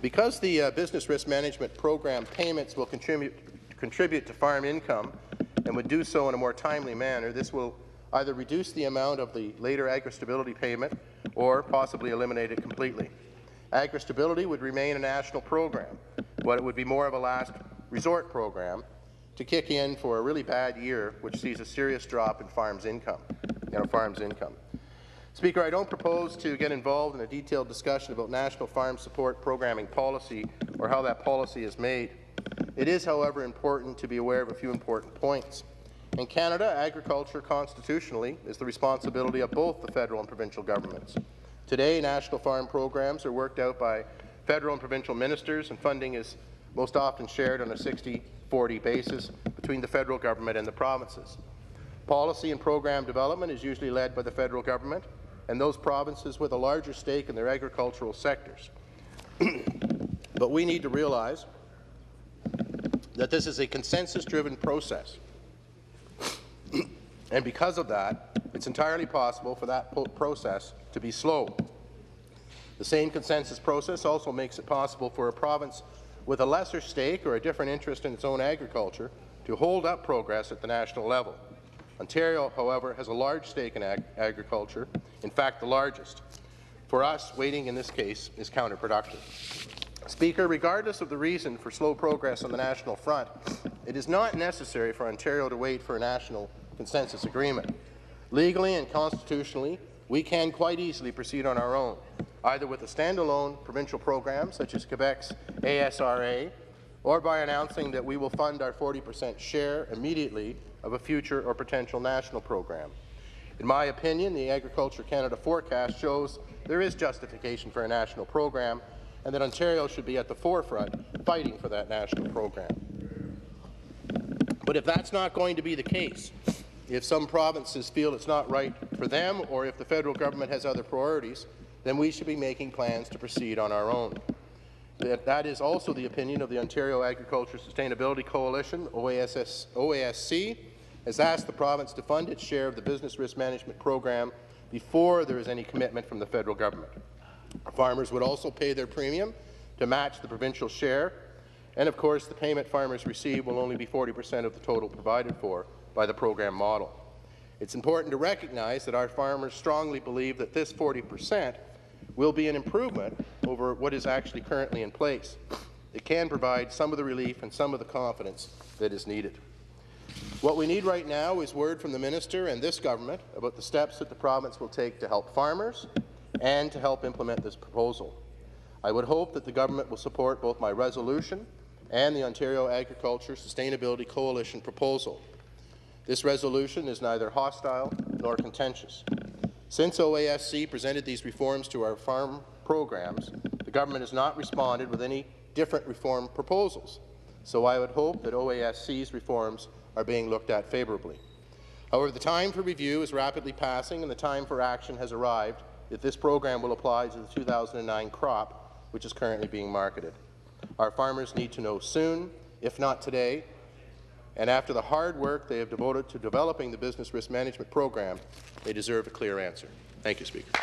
Because the Business Risk Management Program payments will contribute to farm income and would do so in a more timely manner, this will either reduce the amount of the later agri-stability payment or possibly eliminate it completely. Agri-stability would remain a national program, but it would be more of a last resort program to kick in for a really bad year, which sees a serious drop in farms' income. Speaker, I don't propose to get involved in a detailed discussion about national farm support programming policy or how that policy is made. It is, however, important to be aware of a few important points. In Canada, agriculture constitutionally is the responsibility of both the federal and provincial governments. Today, national farm programs are worked out by federal and provincial ministers, and funding is most often shared on a 60-40 basis between the federal government and the provinces. Policy and program development is usually led by the federal government and those provinces with a larger stake in their agricultural sectors. But we need to realize that this is a consensus-driven process. And because of that, it's entirely possible for that process to be slow. The same consensus process also makes it possible for a province with a lesser stake or a different interest in its own agriculture to hold up progress at the national level. Ontario, however, has a large stake in agriculture, in fact the largest. For us, waiting in this case is counterproductive. Speaker, regardless of the reason for slow progress on the national front, it is not necessary for Ontario to wait for a national consensus agreement. Legally and constitutionally, we can quite easily proceed on our own, either with a standalone provincial program such as Quebec's ASRA, or by announcing that we will fund our 40% share immediately of a future or potential national program. In my opinion, the Agriculture Canada forecast shows there is justification for a national program and that Ontario should be at the forefront fighting for that national program. But if that's not going to be the case, if some provinces feel it's not right for them, or if the federal government has other priorities, then we should be making plans to proceed on our own. That is also the opinion of the Ontario Agriculture Sustainability Coalition, OASC, has asked the province to fund its share of the Business Risk Management Program before there is any commitment from the federal government. Farmers would also pay their premium to match the provincial share, and of course the payment farmers receive will only be 40% of the total provided for by the program model. It's important to recognize that our farmers strongly believe that this 40% will be an improvement over what is actually currently in place. It can provide some of the relief and some of the confidence that is needed. What we need right now is word from the minister and this government about the steps that the province will take to help farmers and to help implement this proposal. I would hope that the government will support both my resolution and the Ontario Agriculture Sustainability Coalition proposal. This resolution is neither hostile nor contentious. Since OASC presented these reforms to our farm programs, the government has not responded with any different reform proposals. So I would hope that OASC's reforms are being looked at favourably. However, the time for review is rapidly passing and the time for action has arrived if this program will apply to the 2009 crop, which is currently being marketed. Our farmers need to know soon, if not today, and after the hard work they have devoted to developing the Business Risk Management Program, they deserve a clear answer. Thank you, Speaker.